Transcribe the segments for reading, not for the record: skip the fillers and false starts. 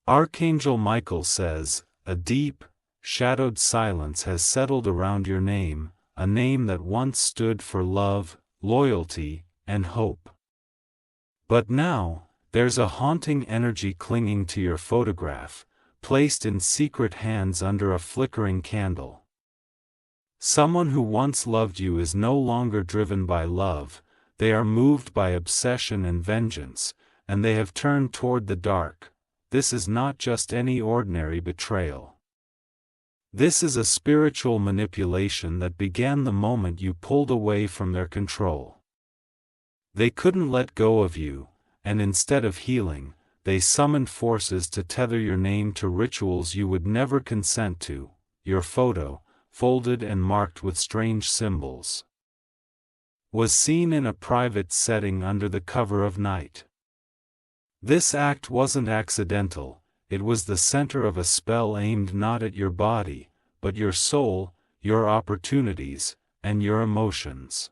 Archangel Michael says, a deep, shadowed silence has settled around your name, a name that once stood for love, loyalty, and hope. But now, there's a haunting energy clinging to your photograph, placed in secret hands under a flickering candle. Someone who once loved you is no longer driven by love, they are moved by obsession and vengeance, and they have turned toward the dark. This is not just any ordinary betrayal. This is a spiritual manipulation that began the moment you pulled away from their control. They couldn't let go of you, and instead of healing, they summoned forces to tether your name to rituals you would never consent to. Your photo, folded and marked with strange symbols, was seen in a private setting under the cover of night. This act wasn't accidental, it was the center of a spell aimed not at your body, but your soul, your opportunities, and your emotions.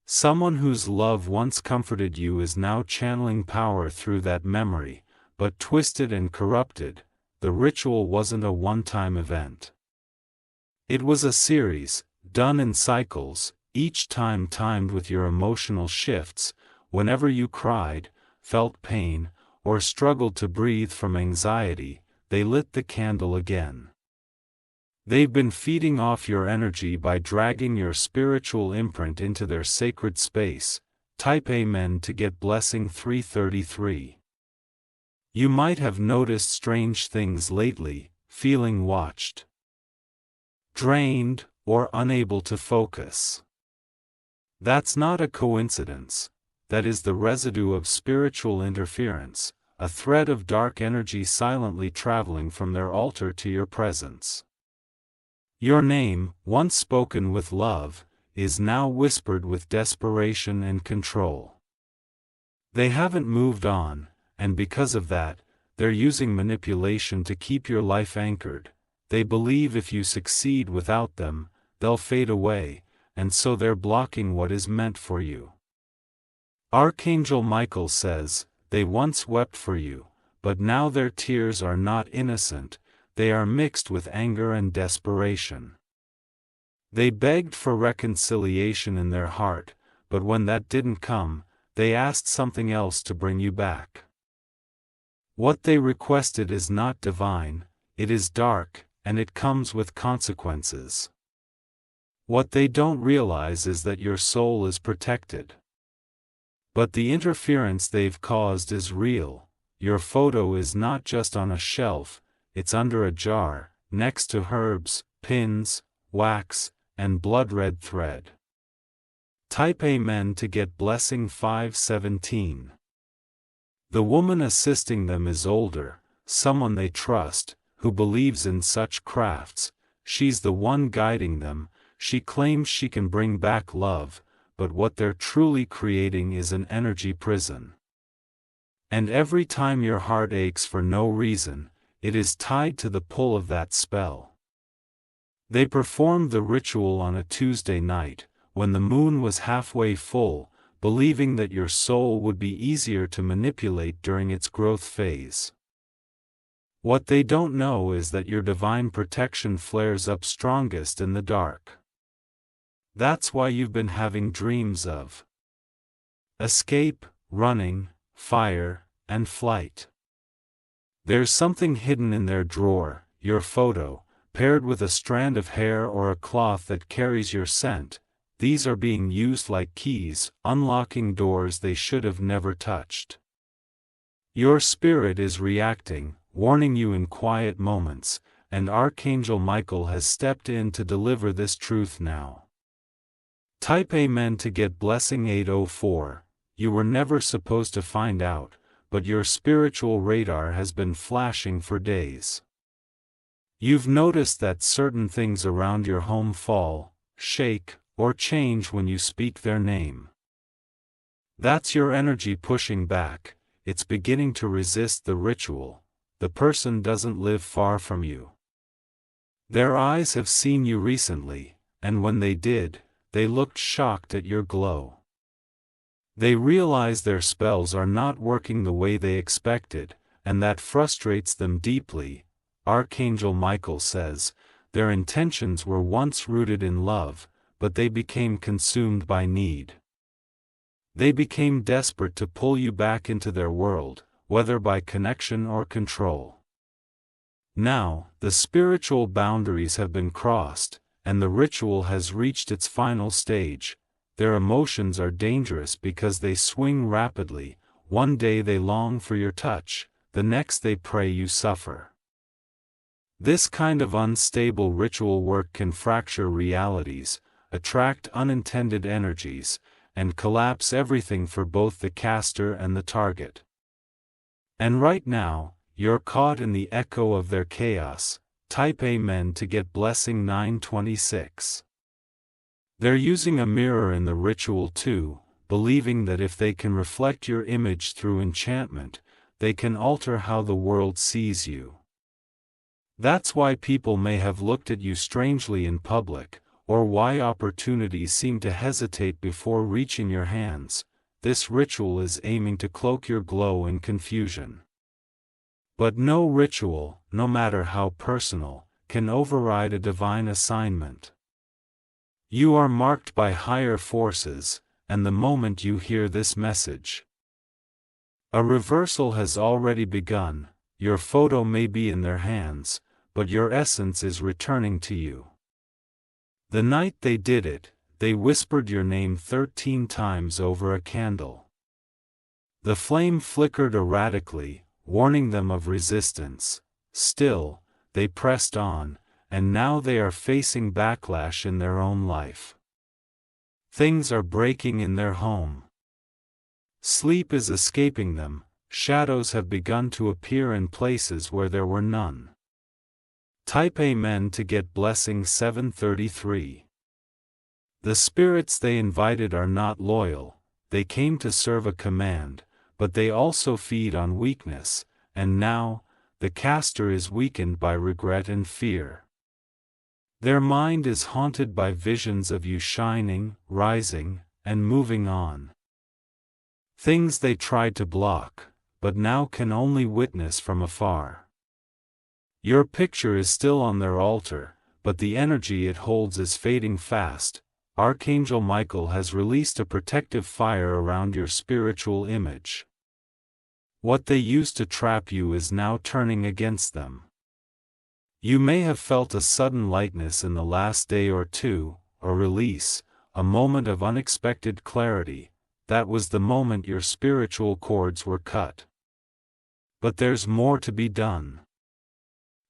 Someone whose love once comforted you is now channeling power through that memory, but twisted and corrupted. The ritual wasn't a one-time event. It was a series, done in cycles, each time timed with your emotional shifts. Whenever you cried, felt pain, or struggled to breathe from anxiety, they lit the candle again. They've been feeding off your energy by dragging your spiritual imprint into their sacred space. Type Amen to get blessing 333. You might have noticed strange things lately, feeling watched, drained, or unable to focus. That's not a coincidence. That is the residue of spiritual interference, a thread of dark energy silently traveling from their altar to your presence. Your name, once spoken with love, is now whispered with desperation and control. They haven't moved on, and because of that, they're using manipulation to keep your life anchored. They believe if you succeed without them, they'll fade away, and so they're blocking what is meant for you. Archangel Michael says, they once wept for you, but now their tears are not innocent, they are mixed with anger and desperation. They begged for reconciliation in their heart, but when that didn't come, they asked something else to bring you back. What they requested is not divine, it is dark, and it comes with consequences. What they don't realize is that your soul is protected. But the interference they've caused is real. Your photo is not just on a shelf, it's under a jar, next to herbs, pins, wax, and blood-red thread. Type Amen to get blessing 517. The woman assisting them is older, someone they trust, who believes in such crafts. She's the one guiding them. She claims she can bring back love, but what they're truly creating is an energy prison. And every time your heart aches for no reason, it is tied to the pull of that spell. They performed the ritual on a Tuesday night, when the moon was halfway full, believing that your soul would be easier to manipulate during its growth phase. What they don't know is that your divine protection flares up strongest in the dark. That's why you've been having dreams of escape, running, fire, and flight. There's something hidden in their drawer, your photo, paired with a strand of hair or a cloth that carries your scent. These are being used like keys, unlocking doors they should have never touched. Your spirit is reacting, warning you in quiet moments, and Archangel Michael has stepped in to deliver this truth now. Type Amen to get blessing 804. You were never supposed to find out, but your spiritual radar has been flashing for days. You've noticed that certain things around your home fall, shake, or change when you speak their name. That's your energy pushing back. It's beginning to resist the ritual. The person doesn't live far from you. Their eyes have seen you recently, and when they did, they looked shocked at your glow. They realize their spells are not working the way they expected, and that frustrates them deeply. Archangel Michael says, their intentions were once rooted in love, but they became consumed by need. They became desperate to pull you back into their world, whether by connection or control. Now, the spiritual boundaries have been crossed, and the ritual has reached its final stage. Their emotions are dangerous because they swing rapidly. One day they long for your touch, the next they pray you suffer. This kind of unstable ritual work can fracture realities, attract unintended energies, and collapse everything for both the caster and the target. And right now, you're caught in the echo of their chaos. Type Amen to get blessing 926. They're using a mirror in the ritual too, believing that if they can reflect your image through enchantment, they can alter how the world sees you. That's why people may have looked at you strangely in public, or why opportunities seem to hesitate before reaching your hands. This ritual is aiming to cloak your glow in confusion. But no ritual, no matter how personal, can override a divine assignment. You are marked by higher forces, and the moment you hear this message, a reversal has already begun. Your photo may be in their hands, but your essence is returning to you. The night they did it, they whispered your name 13 times over a candle. The flame flickered erratically, warning them of resistance. Still, they pressed on, and now they are facing backlash in their own life. Things are breaking in their home. Sleep is escaping them, shadows have begun to appear in places where there were none. Type Amen to get blessing 733. The spirits they invited are not loyal, they came to serve a command, but they also feed on weakness, and now, the caster is weakened by regret and fear. Their mind is haunted by visions of you shining, rising, and moving on. Things they tried to block, but now can only witness from afar. Your picture is still on their altar, but the energy it holds is fading fast. Archangel Michael has released a protective fire around your spiritual image. What they used to trap you is now turning against them. You may have felt a sudden lightness in the last day or two, a release, a moment of unexpected clarity. That was the moment your spiritual cords were cut. But there's more to be done.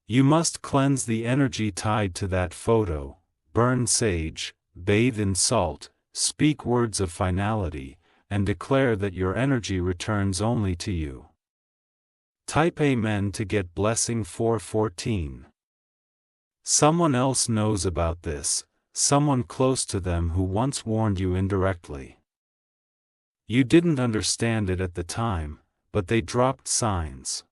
You must cleanse the energy tied to that photo, burn sage, bathe in salt, speak words of finality, and declare that your energy returns only to you. Type Amen to get blessing 414. Someone else knows about this, someone close to them who once warned you indirectly. You didn't understand it at the time, but they dropped signs.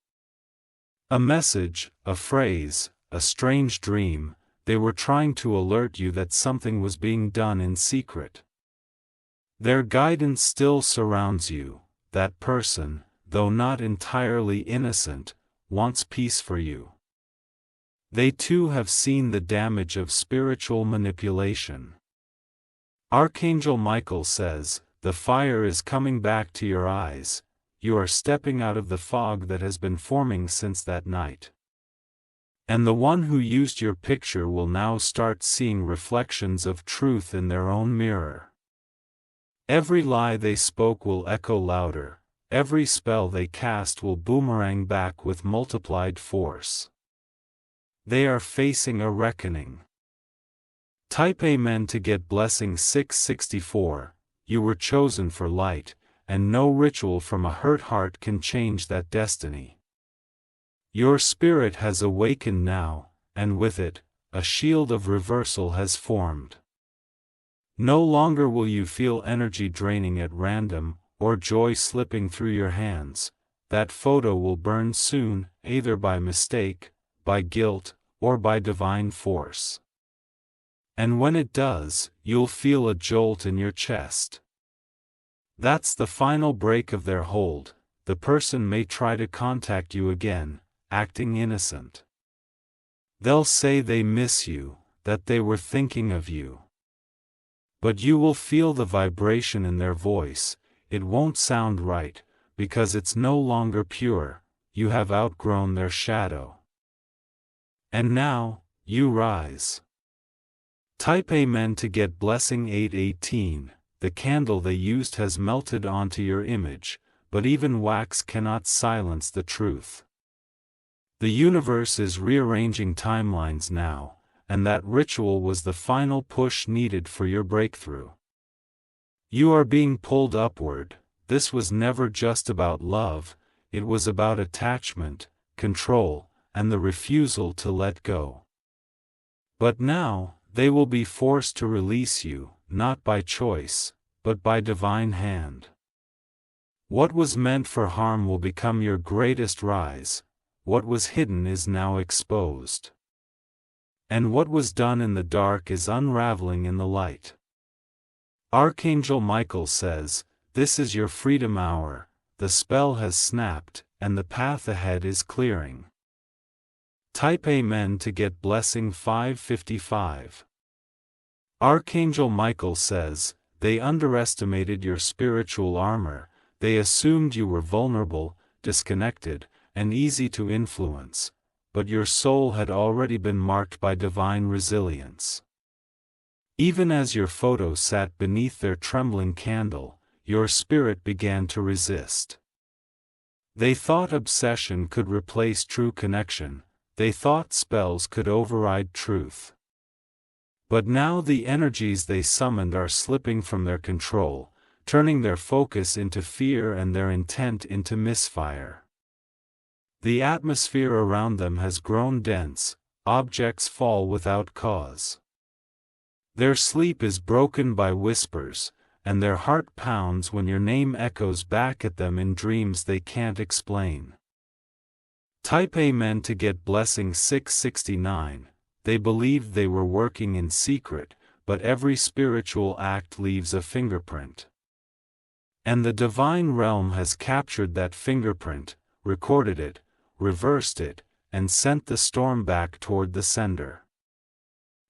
A message, a phrase, a strange dream. They were trying to alert you that something was being done in secret. Their guidance still surrounds you. That person, though not entirely innocent, wants peace for you. They too have seen the damage of spiritual manipulation. Archangel Michael says, the fire is coming back to your eyes. You are stepping out of the fog that has been forming since that night. And the one who used your picture will now start seeing reflections of truth in their own mirror. Every lie they spoke will echo louder, every spell they cast will boomerang back with multiplied force. They are facing a reckoning. Type Amen to get blessing 664. You were chosen for light, and no ritual from a hurt heart can change that destiny. Your spirit has awakened now, and with it, a shield of reversal has formed. No longer will you feel energy draining at random, or joy slipping through your hands. That photo will burn soon, either by mistake, by guilt, or by divine force. And when it does, you'll feel a jolt in your chest. That's the final break of their hold. the person may try to contact you again, acting innocent. They'll say they miss you, that they were thinking of you. But you will feel the vibration in their voice. It won't sound right, because it's no longer pure. You have outgrown their shadow. And now, you rise. Type Amen to get blessing 818. The candle they used has melted onto your image, but even wax cannot silence the truth. The universe is rearranging timelines now, and that ritual was the final push needed for your breakthrough. You are being pulled upward. This was never just about love, it was about attachment, control, and the refusal to let go. But now, they will be forced to release you, not by choice, but by divine hand. What was meant for harm will become your greatest rise. What was hidden is now exposed. And what was done in the dark is unraveling in the light. Archangel Michael says, "This is your freedom hour, the spell has snapped, and the path ahead is clearing." Type Amen to get blessing 555. Archangel Michael says, "They underestimated your spiritual armor, they assumed you were vulnerable, disconnected, and easy to influence, but your soul had already been marked by divine resilience. Even as your photo sat beneath their trembling candle, your spirit began to resist. They thought obsession could replace true connection, they thought spells could override truth. But now the energies they summoned are slipping from their control, turning their focus into fear and their intent into misfire. The atmosphere around them has grown dense, objects fall without cause. Their sleep is broken by whispers, and their heart pounds when your name echoes back at them in dreams they can't explain. Type Amen to get blessing 669. They believed they were working in secret, but every spiritual act leaves a fingerprint. And the divine realm has captured that fingerprint, recorded it, reversed it, and sent the storm back toward the sender.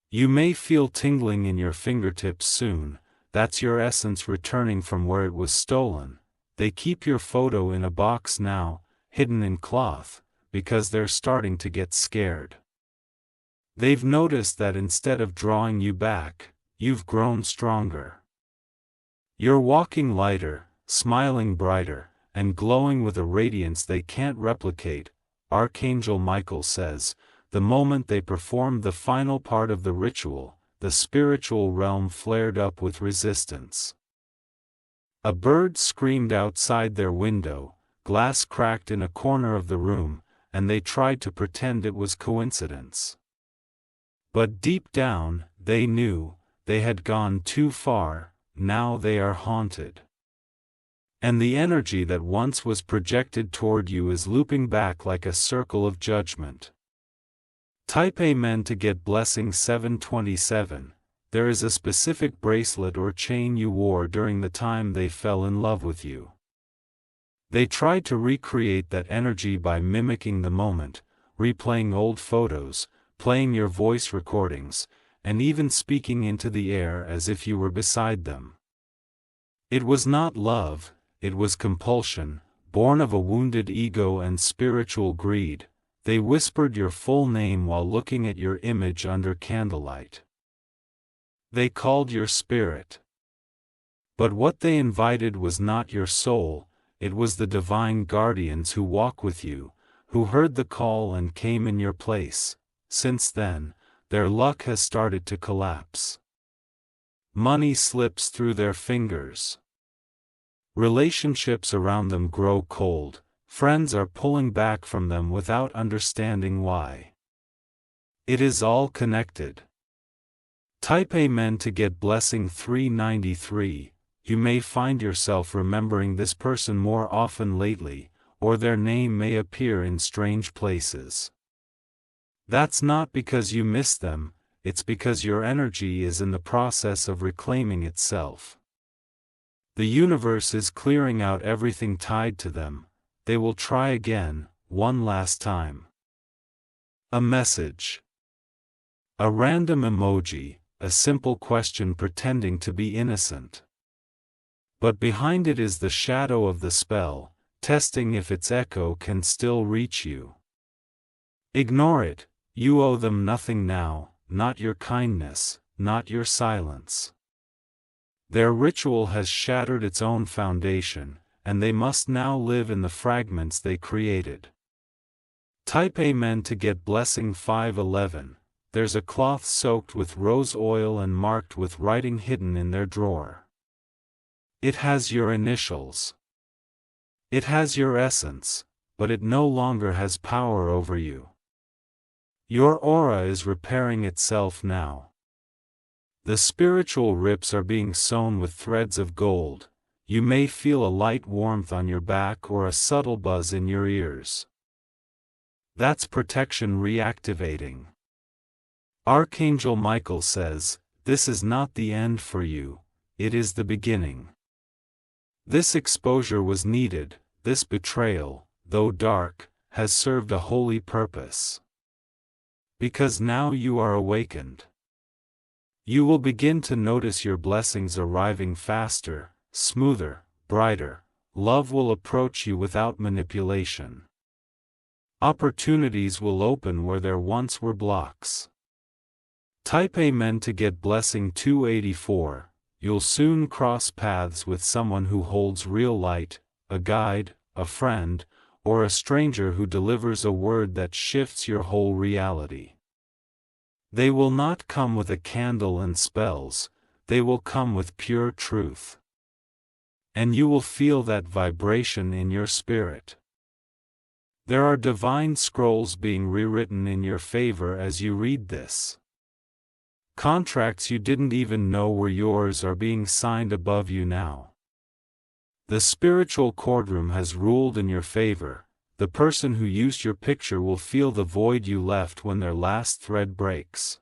You may feel tingling in your fingertips soon, that's your essence returning from where it was stolen. They keep your photo in a box now, hidden in cloth, because they're starting to get scared. They've noticed that instead of drawing you back, you've grown stronger. You're walking lighter, smiling brighter, and glowing with a radiance they can't replicate. Archangel Michael says, the moment they performed the final part of the ritual, the spiritual realm flared up with resistance. A bird screamed outside their window, glass cracked in a corner of the room, and they tried to pretend it was coincidence. But deep down, they knew, they had gone too far, now they are haunted. And the energy that once was projected toward you is looping back like a circle of judgment. Type Amen to get blessing 727. There is a specific bracelet or chain you wore during the time they fell in love with you. They tried to recreate that energy by mimicking the moment, replaying old photos, playing your voice recordings, and even speaking into the air as if you were beside them. It was not love, it was compulsion, born of a wounded ego and spiritual greed. They whispered your full name while looking at your image under candlelight. They called your spirit. But what they invited was not your soul, it was the divine guardians who walk with you, who heard the call and came in your place. Since then, their luck has started to collapse. Money slips through their fingers. Relationships around them grow cold. Friends are pulling back from them without understanding why. It is all connected. Type Amen to get blessing 393. You may find yourself remembering this person more often lately, or their name may appear in strange places. That's not because you miss them, it's because your energy is in the process of reclaiming itself. The universe is clearing out everything tied to them. they will try again, one last time. A message. A random emoji, a simple question pretending to be innocent. But behind it is the shadow of the spell, testing if its echo can still reach you. Ignore it, you owe them nothing now, not your kindness, not your silence. Their ritual has shattered its own foundation, and they must now live in the fragments they created. Type Amen to get blessing 511. There's a cloth soaked with rose oil and marked with writing hidden in their drawer. It has your initials. It has your essence, but it no longer has power over you. Your aura is repairing itself now. The spiritual rips are being sewn with threads of gold. You may feel a light warmth on your back or a subtle buzz in your ears. That's protection reactivating. Archangel Michael says, this is not the end for you, it is the beginning. This exposure was needed, this betrayal, though dark, has served a holy purpose. Because now you are awakened. You will begin to notice your blessings arriving faster, smoother, brighter. Love will approach you without manipulation. Opportunities will open where there once were blocks. Type Amen to get blessing 284. You'll soon cross paths with someone who holds real light, a guide, a friend, or a stranger who delivers a word that shifts your whole reality. They will not come with a candle and spells, they will come with pure truth. And you will feel that vibration in your spirit. There are divine scrolls being rewritten in your favor as you read this. Contracts you didn't even know were yours are being signed above you now. The spiritual courtroom has ruled in your favor. The person who used your picture will feel the void you left when their last thread breaks.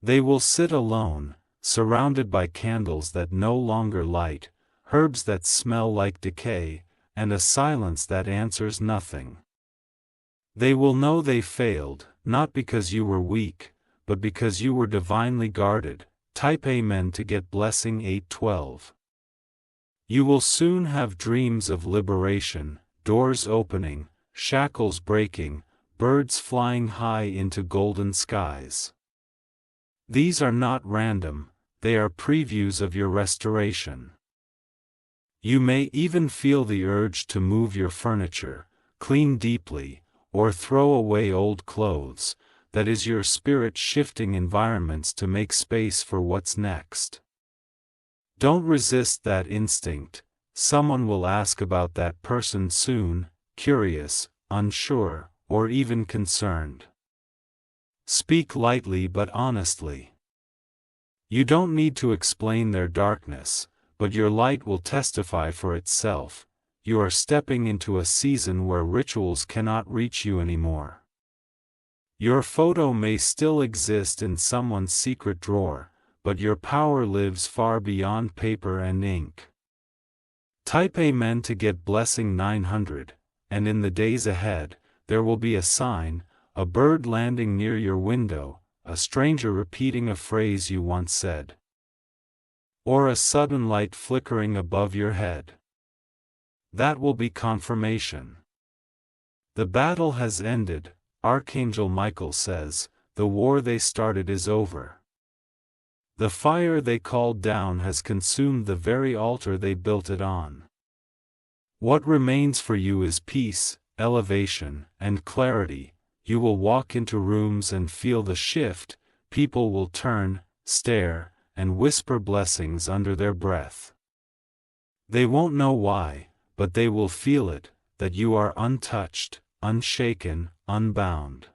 They will sit alone, surrounded by candles that no longer light, herbs that smell like decay, and a silence that answers nothing. They will know they failed, not because you were weak, but because you were divinely guarded. Type Amen to get blessing 812. You will soon have dreams of liberation, doors opening, shackles breaking, birds flying high into golden skies. These are not random, they are previews of your restoration. You may even feel the urge to move your furniture, clean deeply, or throw away old clothes. That is your spirit shifting environments to make space for what's next. Don't resist that instinct. Someone will ask about that person soon, curious, unsure, or even concerned. Speak lightly but honestly. You don't need to explain their darkness, but your light will testify for itself. You are stepping into a season where rituals cannot reach you anymore. Your photo may still exist in someone's secret drawer, but your power lives far beyond paper and ink. Type Amen to get blessing 900, and in the days ahead, there will be a sign, a bird landing near your window, a stranger repeating a phrase you once said, or a sudden light flickering above your head. That will be confirmation. The battle has ended, Archangel Michael says, the war they started is over. The fire they called down has consumed the very altar they built it on. What remains for you is peace, elevation, and clarity. You will walk into rooms and feel the shift, people will turn, stare, and whisper blessings under their breath. They won't know why, but they will feel it, that you are untouched, unshaken, unbound.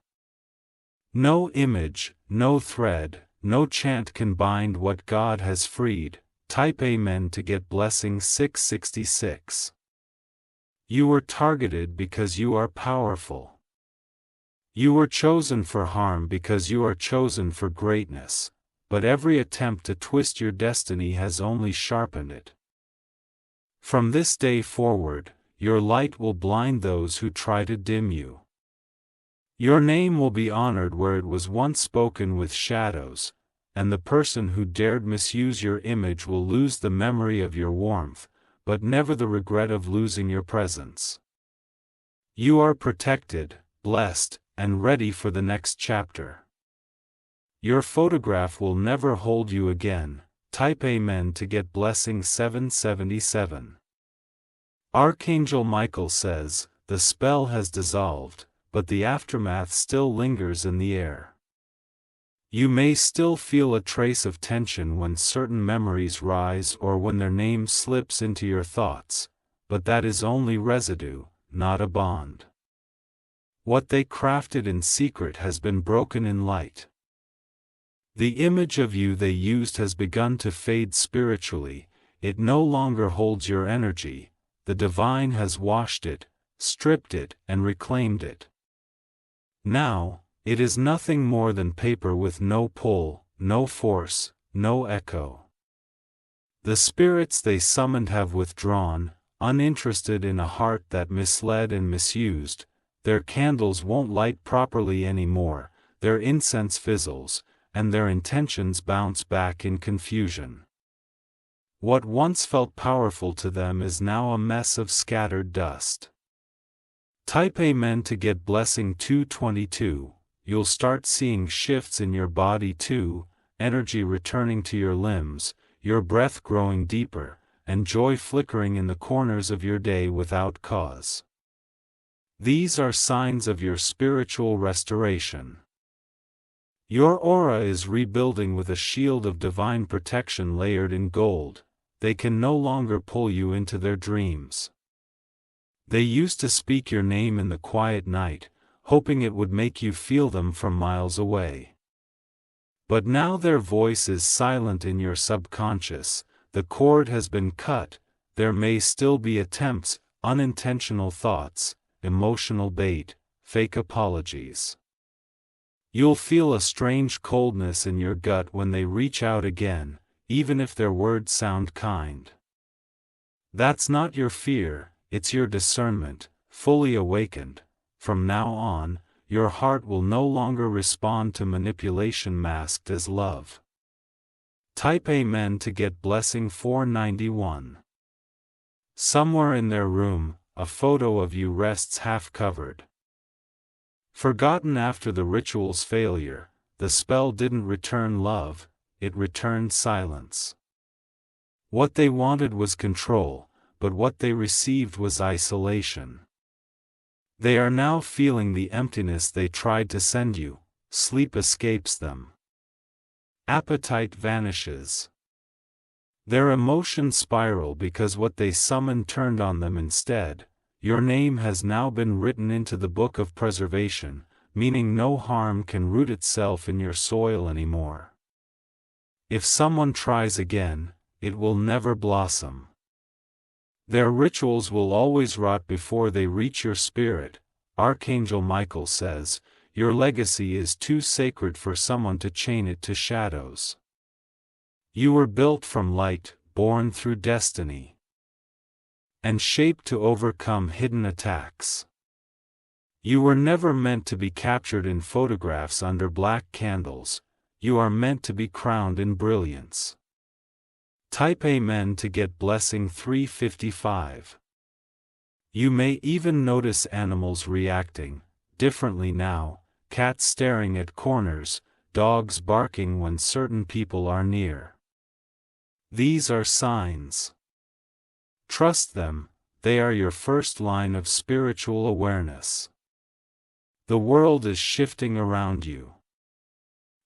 No image, no thread, no chant can bind what God has freed. Type Amen to get blessing 666. You were targeted because you are powerful. You were chosen for harm because you are chosen for greatness, but every attempt to twist your destiny has only sharpened it. From this day forward, your light will blind those who try to dim you. Your name will be honored where it was once spoken with shadows, and the person who dared misuse your image will lose the memory of your warmth, but never the regret of losing your presence. You are protected, blessed, and ready for the next chapter. Your photograph will never hold you again. Type Amen to get blessing 777. Archangel Michael says, the spell has dissolved, but the aftermath still lingers in the air. You may still feel a trace of tension when certain memories rise or when their name slips into your thoughts, but that is only residue, not a bond. What they crafted in secret has been broken in light. The image of you they used has begun to fade spiritually, it no longer holds your energy, the divine has washed it, stripped it, and reclaimed it. Now, it is nothing more than paper with no pull, no force, no echo. The spirits they summoned have withdrawn, uninterested in a heart that misled and misused. Their candles won't light properly anymore, their incense fizzles, and their intentions bounce back in confusion. What once felt powerful to them is now a mess of scattered dust. Type Amen to get blessing 222. You'll start seeing shifts in your body too, energy returning to your limbs, your breath growing deeper, and joy flickering in the corners of your day without cause. These are signs of your spiritual restoration. Your aura is rebuilding with a shield of divine protection layered in gold. They can no longer pull you into their dreams. They used to speak your name in the quiet night, hoping it would make you feel them from miles away. But now their voice is silent in your subconscious, the cord has been cut. There may still be attempts, unintentional thoughts, emotional bait, fake apologies. You'll feel a strange coldness in your gut when they reach out again, even if their words sound kind. That's not your fear, it's your discernment, fully awakened. From now on, your heart will no longer respond to manipulation masked as love. Type Amen to get blessing 491. Somewhere in their room, a photo of you rests half-covered. Forgotten after the ritual's failure, the spell didn't return love, it returned silence. What they wanted was control, but what they received was isolation. They are now feeling the emptiness they tried to send you, sleep escapes them. Appetite vanishes. Their emotions spiral because what they summoned turned on them instead. Your name has now been written into the book of preservation, meaning no harm can root itself in your soil anymore. If someone tries again, it will never blossom. Their rituals will always rot before they reach your spirit. Archangel Michael says, your legacy is too sacred for someone to chain it to shadows. You were built from light, born through destiny, and shaped to overcome hidden attacks. You were never meant to be captured in photographs under black candles, you are meant to be crowned in brilliance. Type Amen to get blessing 355. You may even notice animals reacting differently now, cats staring at corners, dogs barking when certain people are near. These are signs. Trust them, they are your first line of spiritual awareness. The world is shifting around you.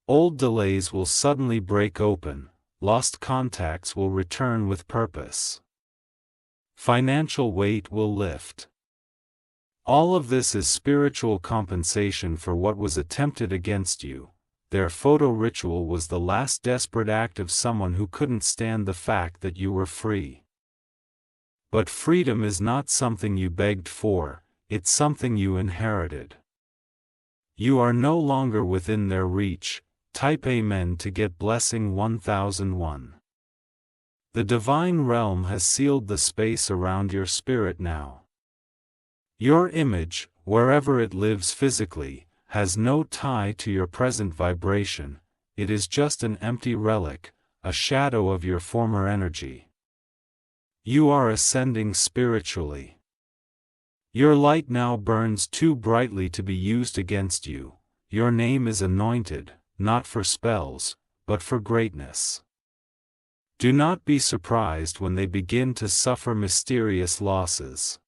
Old delays will suddenly break open, lost contacts will return with purpose. Financial weight will lift. All of this is spiritual compensation for what was attempted against you. Their photo ritual was the last desperate act of someone who couldn't stand the fact that you were free. But freedom is not something you begged for, it's something you inherited. You are no longer within their reach. Type Amen to get blessing 1001. The divine realm has sealed the space around your spirit now. Your image, wherever it lives physically, has no tie to your present vibration. It is just an empty relic, a shadow of your former energy. You are ascending spiritually. Your light now burns too brightly to be used against you. Your name is anointed, not for spells, but for greatness. Do not be surprised when they begin to suffer mysterious losses.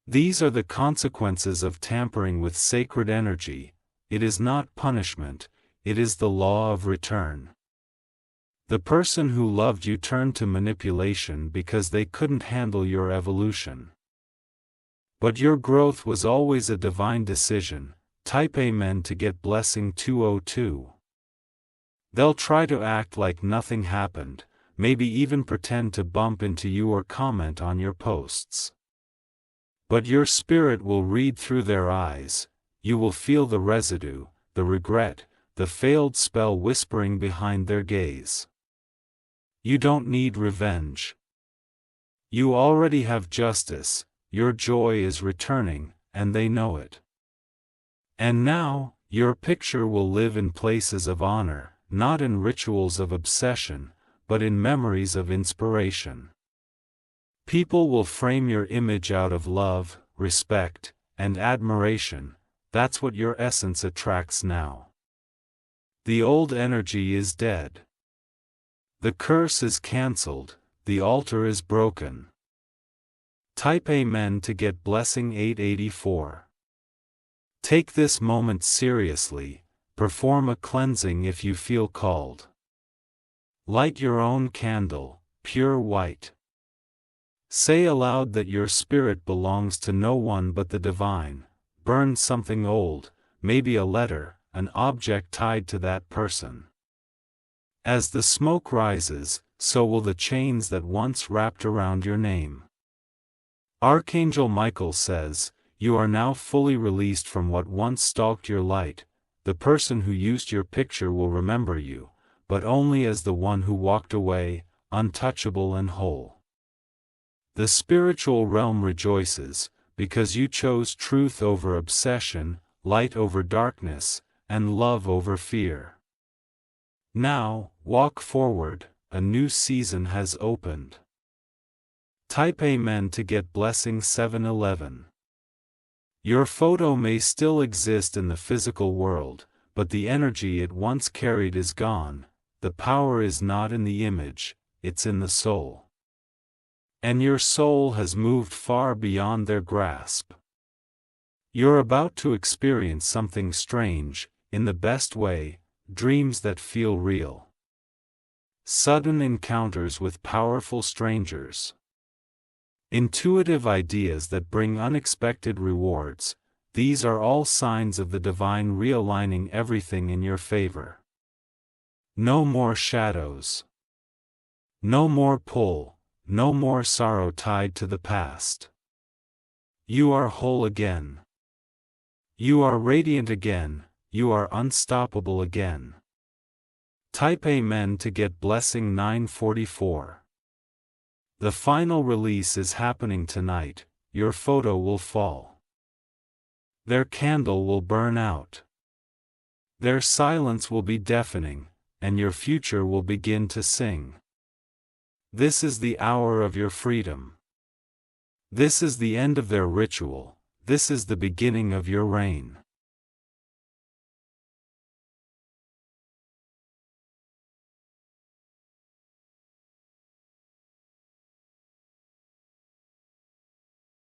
These are the consequences of tampering with sacred energy. It is not punishment, it is the law of return. The person who loved you turned to manipulation because they couldn't handle your evolution. But your growth was always a divine decision. Type Amen to get blessing 202. They'll try to act like nothing happened, maybe even pretend to bump into you or comment on your posts. But your spirit will read through their eyes. You will feel the residue, the regret, the failed spell whispering behind their gaze. You don't need revenge. You already have justice. Your joy is returning, and they know it. And now, your picture will live in places of honor, not in rituals of obsession, but in memories of inspiration. People will frame your image out of love, respect, and admiration. That's what your essence attracts now. The old energy is dead. The curse is cancelled, the altar is broken. Type Amen to get blessing 884. Take this moment seriously, perform a cleansing if you feel called. Light your own candle, pure white. Say aloud that your spirit belongs to no one but the divine. Burn something old, maybe a letter, an object tied to that person. As the smoke rises, so will the chains that once wrapped around your name. Archangel Michael says, you are now fully released from what once stalked your light. The person who used your picture will remember you, but only as the one who walked away, untouchable and whole. The spiritual realm rejoices, because you chose truth over obsession, light over darkness, and love over fear. Now, walk forward, a new season has opened. Type Amen to get blessing 711. Your photo may still exist in the physical world, but the energy it once carried is gone. The power is not in the image, it's in the soul. And your soul has moved far beyond their grasp. You're about to experience something strange, in the best way, dreams that feel real. Sudden encounters with powerful strangers. Intuitive ideas that bring unexpected rewards. These are all signs of the divine realigning everything in your favor. No more shadows. No more pull. No more sorrow tied to the past. You are whole again. You are radiant again, you are unstoppable again. Type Amen to get blessing 944. The final release is happening tonight, your photo will fall. Their candle will burn out. Their silence will be deafening, and your future will begin to sing. This is the hour of your freedom. This is the end of their ritual, this is the beginning of your reign.